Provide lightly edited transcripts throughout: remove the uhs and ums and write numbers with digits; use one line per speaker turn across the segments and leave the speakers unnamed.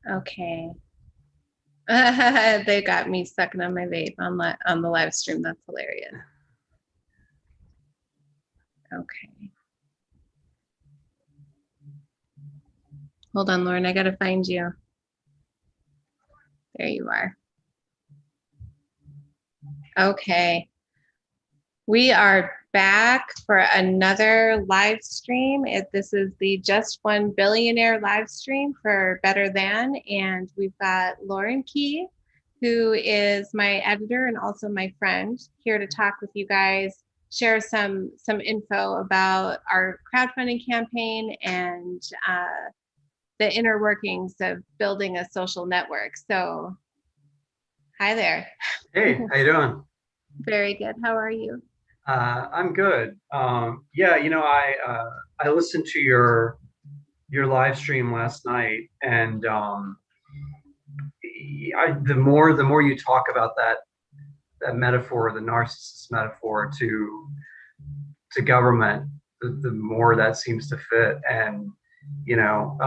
Okay. They got me sucking on my vape on the live stream. That's hilarious. Okay. Hold on, Lauren. I gotta find you. There you are. Okay. We are back for another live stream. This is the Just One Billionaire live stream for Better Than, and we've got Lorin Kee, who is my editor and also my friend, here to talk with you guys, share some info about our crowdfunding campaign and the inner workings of building a social network. So, hi there.
Hey, how you doing?
Very good. How are you?
I'm good. Yeah, I listened to your live stream last night, and the more you talk about that metaphor, the narcissist metaphor to government, the more that seems to fit. And you know,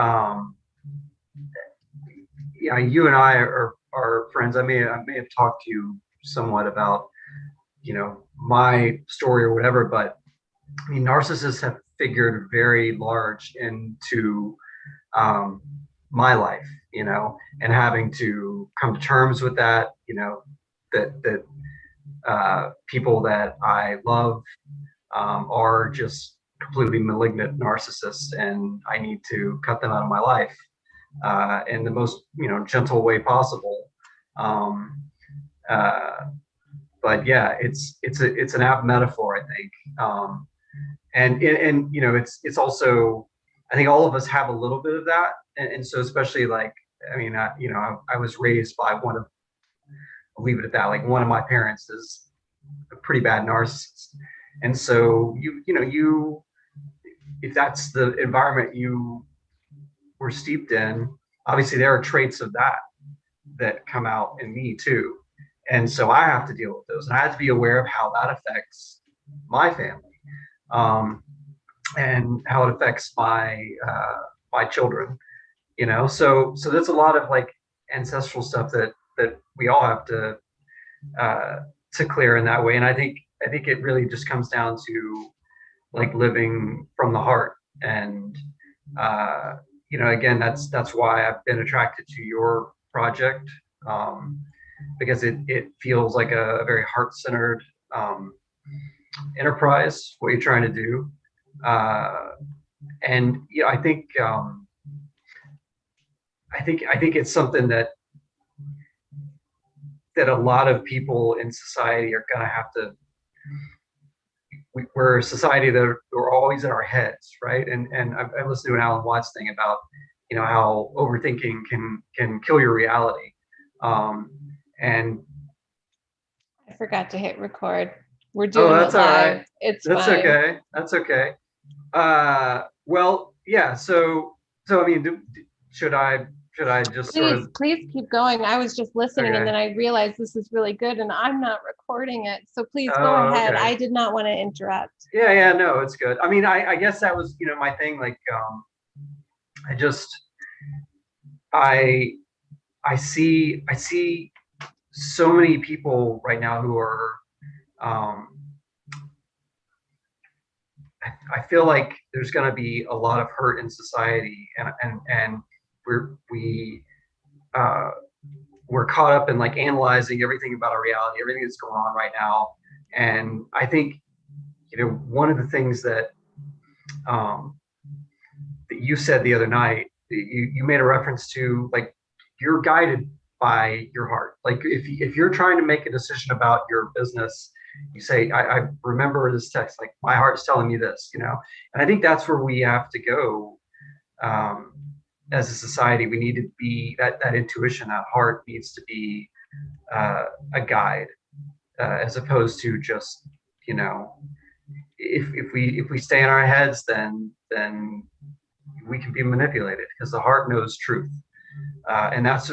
yeah, you and I are friends. I may have talked to you somewhat about my story or whatever, but I mean, narcissists have figured very large into um, my life, and having to come to terms with that, that people that I love are just completely malignant narcissists, and I need to cut them out of my life in the most, gentle way possible. Um, uh, but yeah, it's an apt metaphor, I think. And it's also, I think all of us have a little bit of that, and so especially like, I mean, I was raised by I'll leave it at that, like one of my parents is a pretty bad narcissist, and so you if that's the environment you were steeped in, obviously there are traits of that come out in me too, and so I have to deal with those, and I have to be aware of how that affects my family. Um, and how it affects my children. So there's a lot of like ancestral stuff that we all have uh, to clear in that way. And I think it really just comes down to like living from the heart. And uh, again, that's why I've been attracted to your project, um, because it feels like a very heart centered um, enterprise. What you're trying to do. Uh, and I think it's something that a lot of people in society are going to have to. We're a society that we're always in our heads, right? And I listened to an Alan Watts thing about how overthinking can kill your reality. Um, and
I forgot to hit record. We're
oh,
doing it
that's all right.
live. It's
That's
fine.
okay. That's okay. Well, yeah. So I mean, should I just sort
Please,
of
please keep going. I was just listening and then
okay?
I realized this is really good and I'm not recording it. So please go
Oh,
ahead.
okay.
I did not want to interrupt.
Yeah, yeah, no, it's good. I mean, I guess that was, my thing. Like, I just, I, I see so many people right now who are, um, I feel like there's going to be a lot of hurt in society, and we, uh, we're caught up in like analyzing everything about our reality, everything that's going on right now, and I think, one of the things um, that you said the other night, you made a reference to like you're guided by your heart. Like if you're trying to make a decision about your business, you say, I remember this text, like my heart's telling me this, and I think that's where we have to go. Um, as a society, we need to be that intuition, that heart needs to be uh, a guide, as opposed to just, you know, if we stay in our heads, then we can be manipulated because the heart knows truth, and that's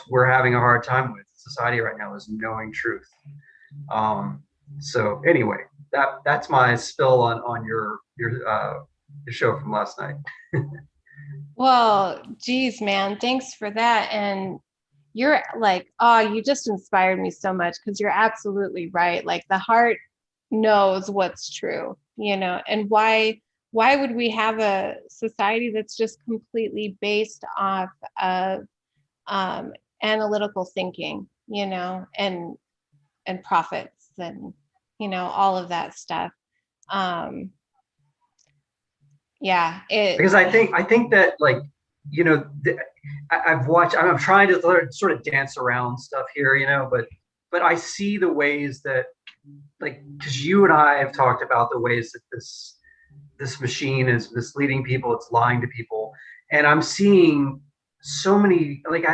we're having a hard time with society right now, is knowing truth. So anyway, that's my spill on your show from last night.
Well, geez, man, thanks for that. And you're like, oh, you just inspired me so much because you're absolutely right. Like the heart knows what's true, and why would we have a society that's just completely based off of um, analytical thinking, and profits and all of that stuff. Um, yeah,
Because I think that, like, I've watched. I'm trying to sort of dance around stuff here, but I see the ways that, like, because you and I have talked about the ways that this machine is misleading people, it's lying to people, and I'm seeing so many, like,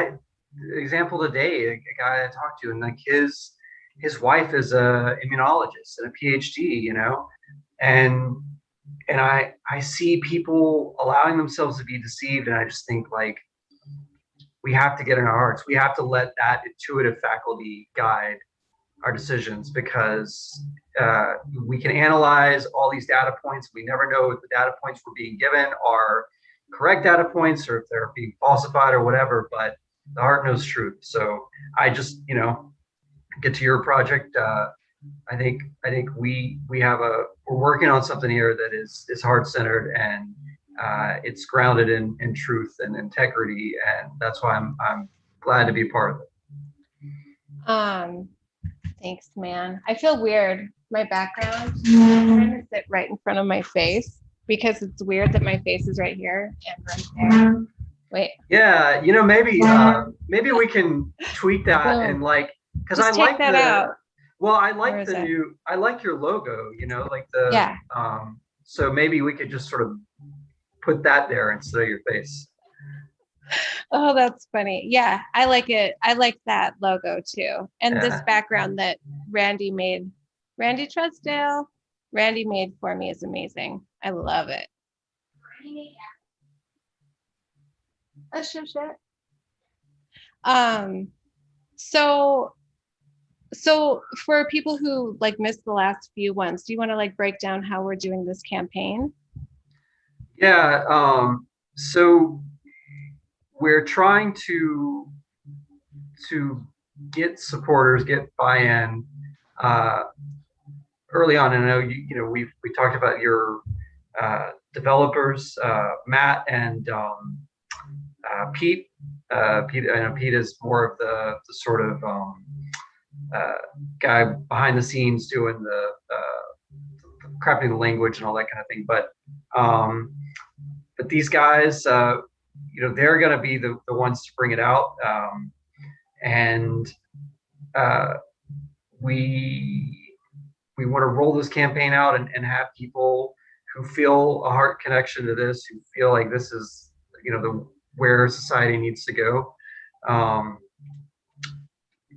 example today, a guy I talked to, and like his wife is a immunologist and a PhD, and I see people allowing themselves to be deceived, and I just think, like, we have to get in our hearts. We have to let that intuitive faculty guide our decisions, because we can analyze all these data points. We never know if the data points we're being given are correct data points or if they're being falsified or whatever, but the heart knows truth. So I just, get to your project. I think we have we're working on something here that is heart centered, and it's grounded in truth and integrity, and that's why I'm glad to be part of it.
um, thanks, man. I feel weird. My background, I'm trying to sit right in front of my face because it's weird that my face is right here and right there. Wait.
Yeah, maybe we can tweak that, and, like, because I
Just take
like
that out.
I
Where
like
is it?
I like your logo, like
Yeah.
so maybe we could just sort of put that there instead of your face.
Oh, that's funny. Yeah, I like it. I like that logo too. And this
Yeah.
background that Randy made, Randy Trusdale, Randy made for me is amazing. I love it. Oh, shit, shit. Um, so so for people who like missed the last few ones, do you want to like break down how we're doing this campaign?
Yeah, so we're trying to get supporters, get buy-in uh, early on. And I know we talked about your developers, Matt and Pete. Pete, I know Pete is more of the sort of uh, guy behind the scenes doing the crafting the language and all that kind of thing. But these guys, they're going to be the ones to bring it out. And uh, we we want to roll this campaign out, and have people who feel a heart connection to this, who feel like this is, the where society needs to go. Um,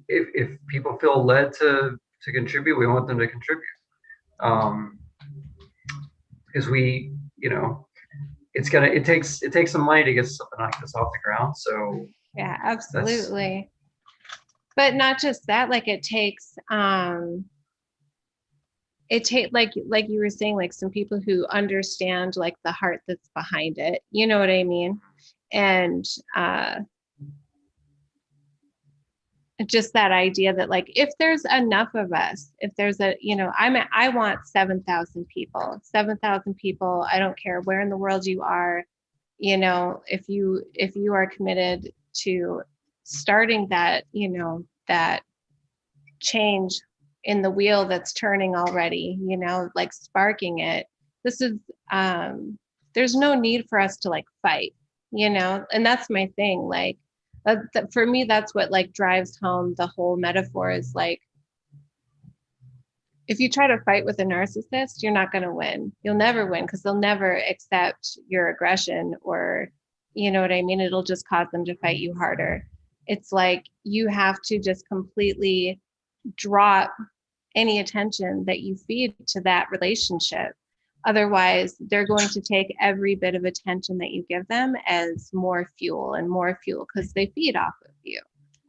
if people feel led to contribute, we want them to contribute. Um, because it takes some money to get something like this off the ground. So
Yeah,
that's
absolutely. But not just that, like it take like you were saying, like some people who understand like the heart that's behind it. You know what I mean? And just that idea that like if there's enough of us, if there's I want 7,000 people. I don't care where in the world you are, if you are committed to starting that, that change in the wheel that's turning already, like sparking it. This is there's no need for us to like fight, and that's my thing. Like that for me, that's what like drives home the whole metaphor is like, if you try to fight with a narcissist, you're not going to win. You'll never win because they'll never accept your aggression, or, you know what I mean? It'll just cause them to fight you harder. It's like you have to just completely drop any attention that you feed to that relationship. Otherwise, they're going to take every bit of attention that you give them as more fuel and more fuel because they feed off of you,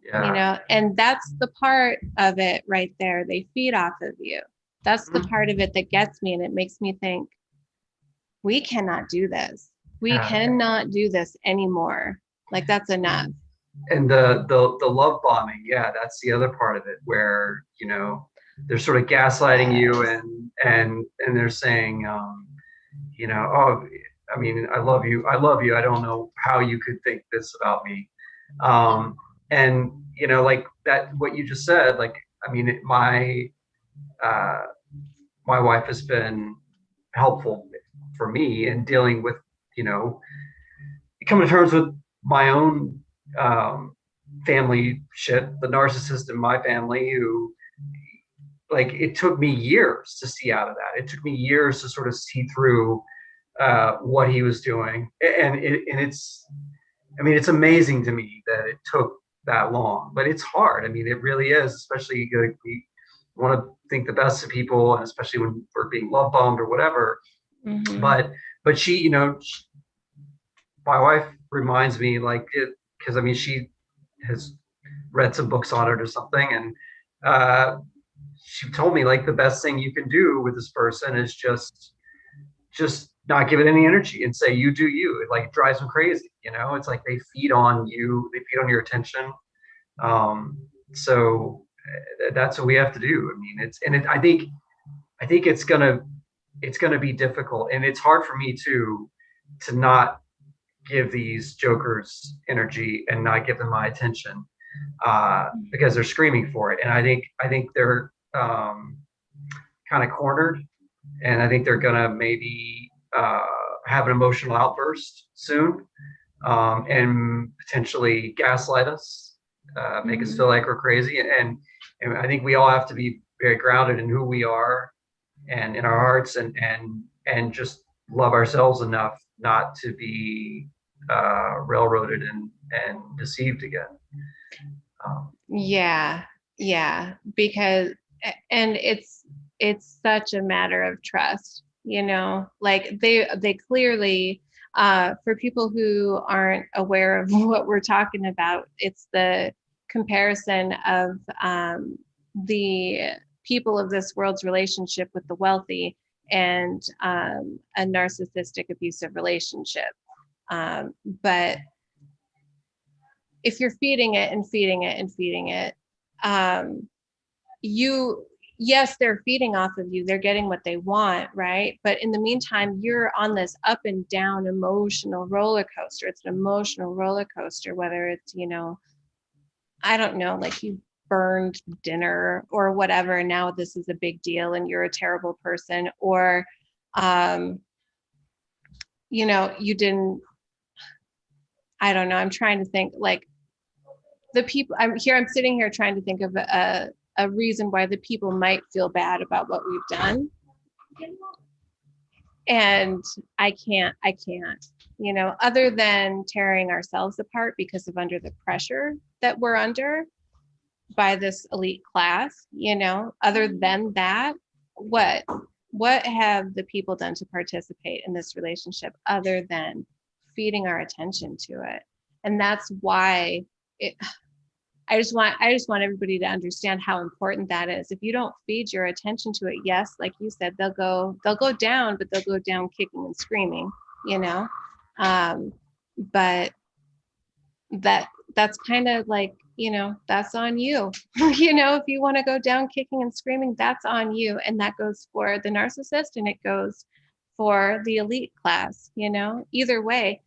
yeah.
and that's the part of it right there. They feed off of you. That's the
Mhm.
part of it that gets me, and it makes me think we cannot do this. We cannot do this anymore. Like that's enough.
And the love bombing, yeah, that's the other part of it, where they're sort of gaslighting you,
Yes.
and they're saying, oh, I mean, I love you, I don't know how you could think this about me. And like that, what you just said, like, I mean, uh my wife has been helpful for me in dealing with, you know coming to terms with my own family shit, the narcissist in my family, who, like, it took me years to see out of that. It took me years to sort of see through what he was doing, and it's, I mean, it's amazing to me that it took that long, but it's hard. I mean, it really is, especially, like, we want to think the best of people, and especially when we're being love bombed or whatever.
Mm-hmm.
But she, my wife reminds me, like, it, because I mean, she has read some books on it or something, and uh, she told me, like, the best thing you can do with this person is just not give it any energy and say, you do you. It, like, drives them crazy. It's like they feed on you, they feed on your attention. So that's what we have to do. I mean, I think it's gonna be difficult, and it's hard for me to not give these jokers energy and not give them my attention, because they're screaming for it, and I think they're kind of cornered, and I think they're gonna maybe have an emotional outburst soon, and potentially gaslight us, make us
Mm-hmm.
feel like we're crazy, and I think we all have to be very grounded in who we are and in our hearts, and just love ourselves enough not to be railroaded and deceived again.
Yeah, yeah, because and it's such a matter of trust, like they clearly, for people who aren't aware of what we're talking about, it's the comparison of the people of this world's relationship with the wealthy and a narcissistic abusive relationship. But if you're feeding it and feeding it and feeding it, um, you, yes, they're feeding off of you, they're getting what they want, right? But in the meantime, you're on this up and down emotional roller coaster. It's an emotional roller coaster, whether it's, I don't know, like you burned dinner or whatever, and now this is a big deal and you're a terrible person, or um, you didn't, I don't know, I'm trying to think, like, the people, I'm sitting here trying to think of a reason why the people might feel bad about what we've done, and I can't, other than tearing ourselves apart because of under the pressure that we're under by this elite class, other than that, what what have the people done to participate in this relationship other than feeding our attention to it? And that's why it, I just want everybody to understand how important that is. If you don't feed your attention to it, yes, like you said, they'll go down, but they'll go down kicking and screaming, you know. But that's kind of like, that's on you. If you want to go down kicking and screaming, that's on you. And that goes for the narcissist and it goes for the elite class, either way.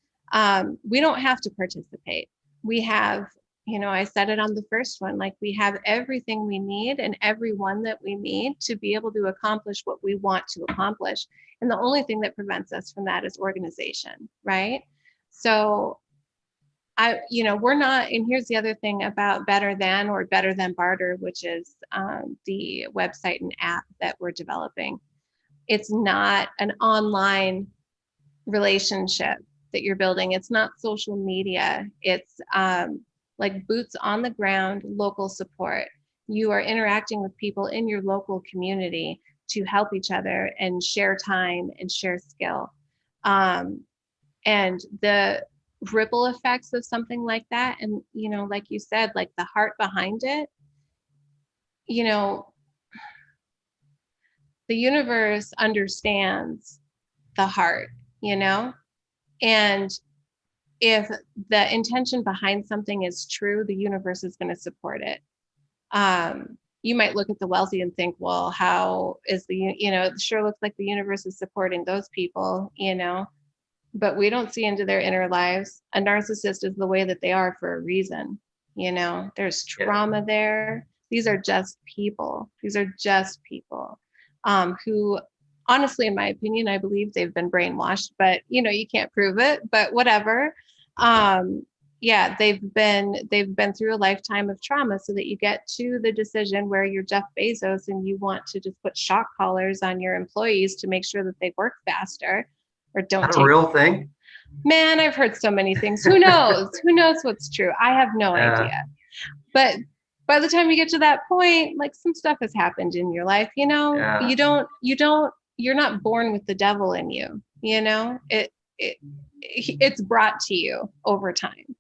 We don't have to participate. We have, I said it on the first one, like we have everything we need and everyone that we need to be able to accomplish what we want to accomplish. And the only thing that prevents us from that is organization, right? So we're not, and here's the other thing about Better Than, or Better Than Barter, which is the website and app that we're developing. It's not an online relationship that you're building. It's not social media. It's like boots on the ground, local support. You are interacting with people in your local community to help each other and share time and share skill. And the ripple effects of something like that, and like you said, like the heart behind it, you know the universe understands the heart, you know And if the intention behind something is true, the universe is going to support it. You might look at the wealthy and think, well, how is it sure looks like the universe is supporting those people, but we don't see into their inner lives. A narcissist is the way that they are for a reason. There's trauma there. These are just people. Who, honestly, in my opinion, I believe they've been brainwashed, but you can't prove it, but whatever. Yeah, they've been through a lifetime of trauma, so that you get to the decision where you're Jeff Bezos and you want to just put shock collars on your employees to make sure that they work faster or don't
Is that a real thing?
Man, I've heard so many things. Who knows? Who knows what's true? I have no idea. But by the time you get to that point, like, some stuff has happened in your life, you're not born with the devil in you, it's brought to you over time,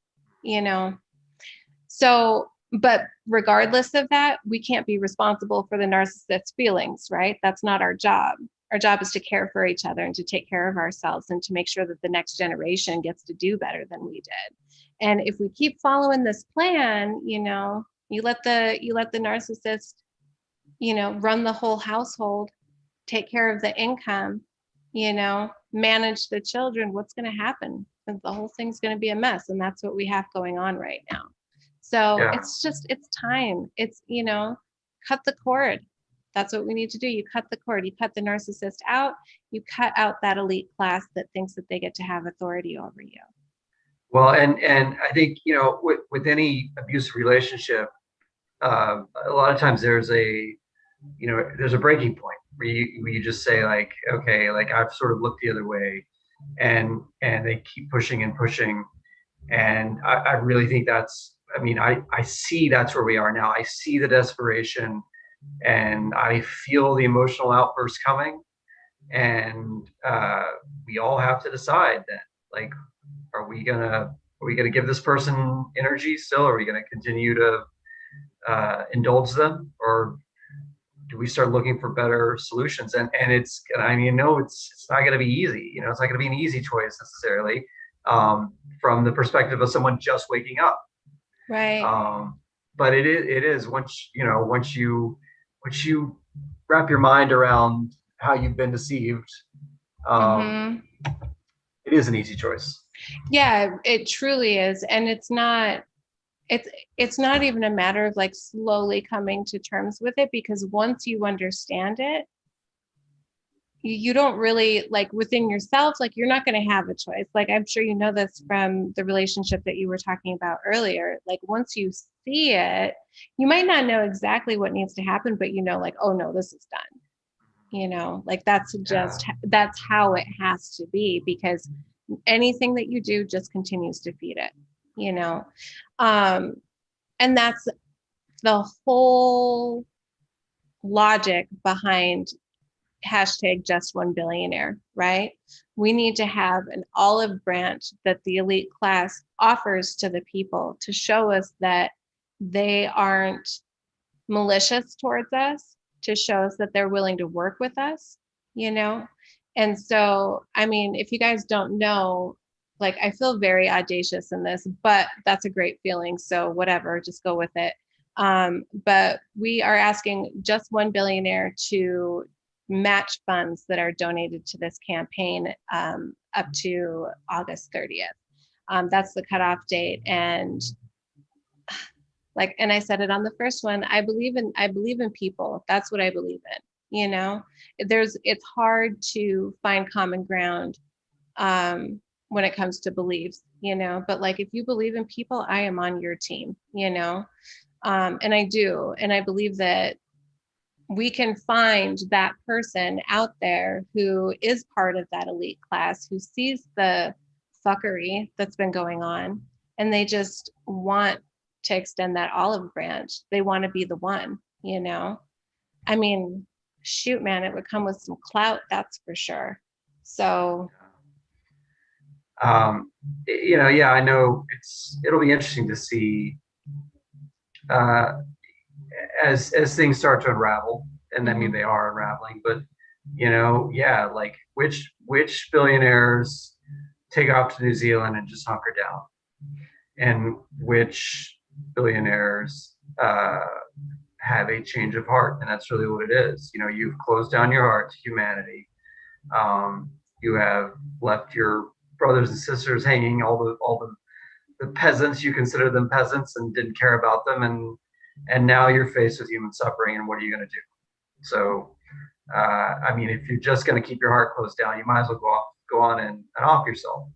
So, but regardless of that, we can't be responsible for the narcissist's feelings, right? That's not our job. Our job is to care for each other and to take care of ourselves and to make sure that the next generation gets to do better than we did. And if we keep following this plan, you let the narcissist, run the whole household, take care of the income, manage the children, what's going to happen? And the whole thing's going to be a mess. And that's what we have going on right now. So it's time. It's, cut the cord. That's what we need to do. You cut the cord. You cut the narcissist out. You cut out that elite class that thinks that they get to have authority over you.
Well, and I think, with any abusive relationship, a lot of times there's a breaking point where you just say, like, okay, like, I've sort of looked the other way, and they keep pushing and pushing. And I really think I see that's where we are now. I see the desperation, and I feel the emotional outburst coming, and we all have to decide then, like, are we gonna give this person energy still? Are we gonna continue to indulge them, or do we start looking for better solutions? And it's not going to be easy. It's not going to be an easy choice necessarily, from the perspective of someone just waking up.
Right.
But it is once you wrap your mind around how you've been deceived, it is an easy choice.
Yeah, it truly is. And it's not even a matter of, like, slowly coming to terms with it, because once you understand it, you don't really, like, within yourself, like, you're not going to have a choice. Like, I'm sure you know this from the relationship that you were talking about earlier. Like, once you see it, you might not know exactly what needs to happen, but like, oh no, this is done. Like, that's how it has to be, because anything that you do just continues to feed it. And that's the whole logic behind #JustOneBillionaire, right? We need to have an olive branch that the elite class offers to the people to show us that they aren't malicious towards us, to show us that they're willing to work with us, And so, if you guys don't know, like, I feel very audacious in this, but that's a great feeling. So whatever, just go with it. But we are asking Just One Billionaire to match funds that are donated to this campaign up to August 30th. That's the cutoff date. And and I said it on the first one, I believe in people. That's what I believe in. It's hard to find common ground when it comes to beliefs, but, like, if you believe in people, I am on your team, and I do. And I believe that we can find that person out there who is part of that elite class, who sees the fuckery that's been going on, and they just want to extend that olive branch. They want to be the one, shoot, man, it would come with some clout, that's for sure. So
I know it'll be interesting to see as things start to unravel, and they are unraveling, but like, which billionaires take off to New Zealand and just hunker down, and which billionaires have a change of heart, and that's really what it is. You know, you've closed down your heart to humanity. You have left your brothers and sisters hanging, the peasants, you consider them peasants and didn't care about them, and now you're faced with human suffering, and what are you going to do? So I mean, if you're just going to keep your heart closed down, you might as well go on and off yourself,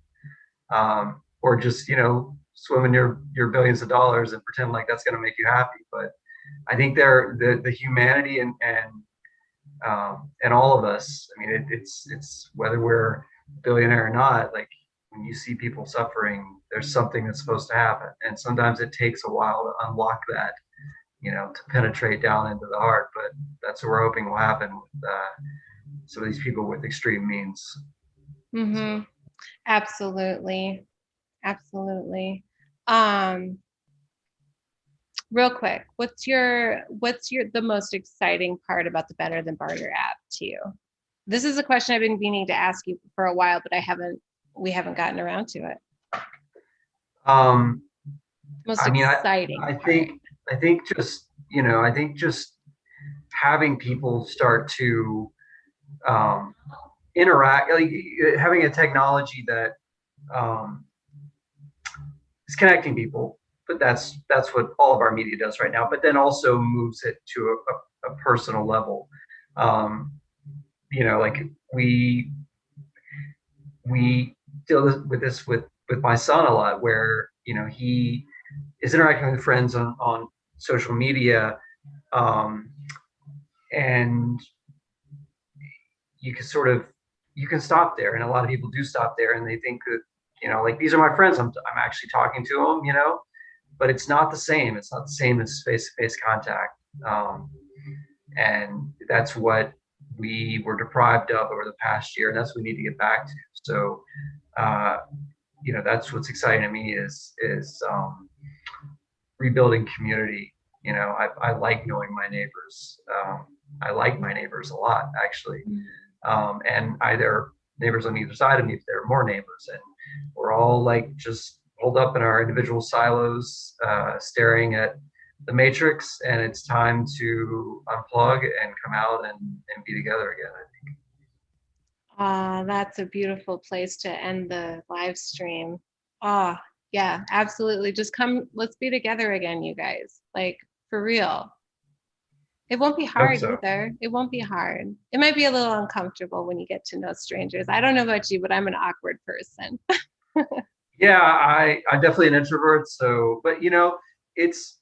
or just, you know, swim in your billions of dollars and pretend like that's going to make you happy. But I think the humanity and all of us. I mean, it's whether we're billionaire or not. Like, when you see people suffering, there's something that's supposed to happen, and sometimes it takes a while to unlock that, you know, to penetrate down into the heart. But that's what we're hoping will happen with some of these people with extreme means.
Mm-hmm. Absolutely. Absolutely. Um, Real quick, what's the most exciting part about the Better Than Barter app to you? This is a question I've been meaning to ask you for a while, but we haven't gotten around to it. Most
I mean,
exciting
I
part.
think I think just, you know, I think just having people start to interact, like having a technology that um, is connecting people, but that's what all of our media does right now. But then also moves it to a personal level. Um, you know, like we deal with this with my son a lot, where, you know, he is interacting with friends on social media, um, and you can sort of you can stop there, and a lot of people do stop there, and they think that, you know, like, these are my friends, I'm actually talking to them, you know, but it's not the same. It's not the same as face-to-face contact, and that's what we were deprived of over the past year, and that's what we need to get back to. So uh, you know, that's what's exciting to me is rebuilding community. You know, I like knowing my neighbors. I like my neighbors a lot, actually. And either neighbors on either side of me, if there are more neighbors, and we're all like just holed up in our individual silos, staring at the matrix, and it's time to unplug and come out and be together again, I think.
That's a beautiful place to end the live stream. Ah, yeah, absolutely. Just come, let's be together again, you guys. Like, for real. It won't be
Hope
hard
so.
either. It won't be hard. It might be a little uncomfortable when you get to know strangers. I don't know about you, but I'm an awkward person.
Yeah, I'm definitely an introvert. So, but you know, it's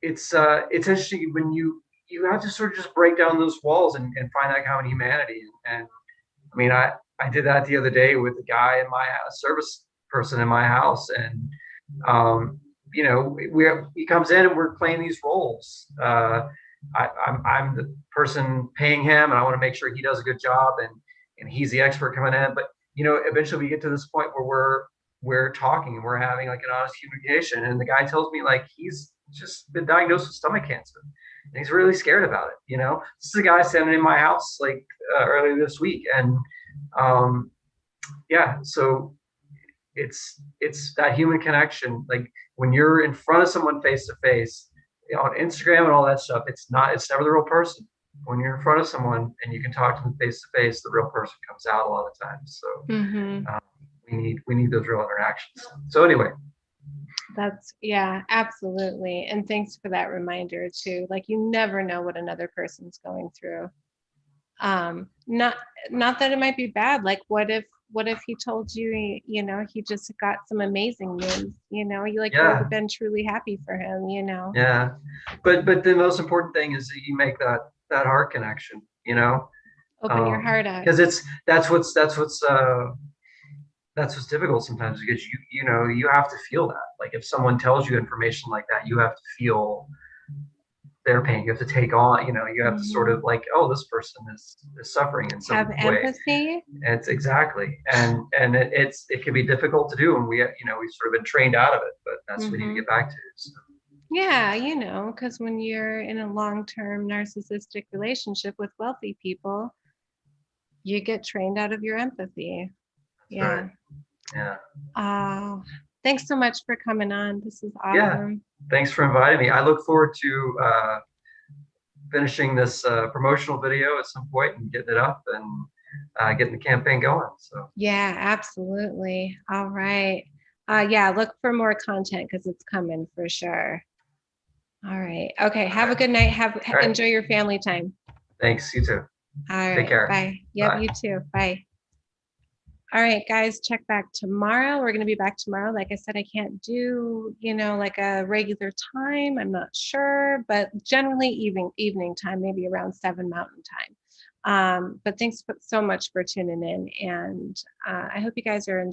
it's interesting when you have to sort of just break down those walls and find that common humanity. And I mean, I did that the other day with a guy in my service person in my house, and um, you know, he comes in and we're playing these roles. I'm the person paying him, and I want to make sure he does a good job, and he's the expert coming in. But you know, eventually we get to this point where we're talking and we're having like an honest communication, and the guy tells me like he's just been diagnosed with stomach cancer, and he's really scared about it. You know, this is a guy standing in my house like earlier this week, and um, yeah, so it's that human connection. Like, when you're in front of someone face to face, on Instagram and all that stuff, it's never the real person. When you're in front of someone and you can talk to them face to face, the real person comes out a lot of times. So
Mm-hmm.
we need those real interactions. So anyway,
Yeah, absolutely. And thanks for that reminder too. Like, you never know what another person's going through. Not that it might be bad. Like, what if he told you, you know, he just got some amazing news, you know, you would
yeah,
have been truly happy for him, you know.
yeah. But the most important thing is that you make that heart connection, you know,
Open your heart up.
because that's what's difficult sometimes, because you know, you have to feel that. Like, if someone tells you information like that, you have to feel their pain. You have to take on, you know, you have to sort
Mhm.
of like, oh, this person is suffering in
Have
some way.
empathy.
It's exactly, and it can be difficult to do, and you know, we've sort of been trained out of it, but that's what we need to
Hmm.
get back to. So,
Yeah, you know, because when you're in a long-term narcissistic relationship with wealthy people, you get trained out of your empathy. Yeah.
Yeah.
Thanks so much for coming on. This is
Yeah.
awesome.
Thanks for inviting me. I look forward to finishing this promotional video at some point and getting it up and getting the campaign going. So
Yeah, absolutely. All right. Yeah, look for more content because it's coming for sure. All right. Okay. Have a good night.
all right.
Enjoy your family time.
Thanks. You too.
All
Take
right.
care.
Bye. Yep,
Bye.
you too. Bye. All right, guys, check back tomorrow. We're going to be back tomorrow. Like I said, I can't do, like a regular time. I'm not sure, but generally evening time, maybe around 7 Mountain Time. But thanks so much for tuning in, and I hope you guys are enjoying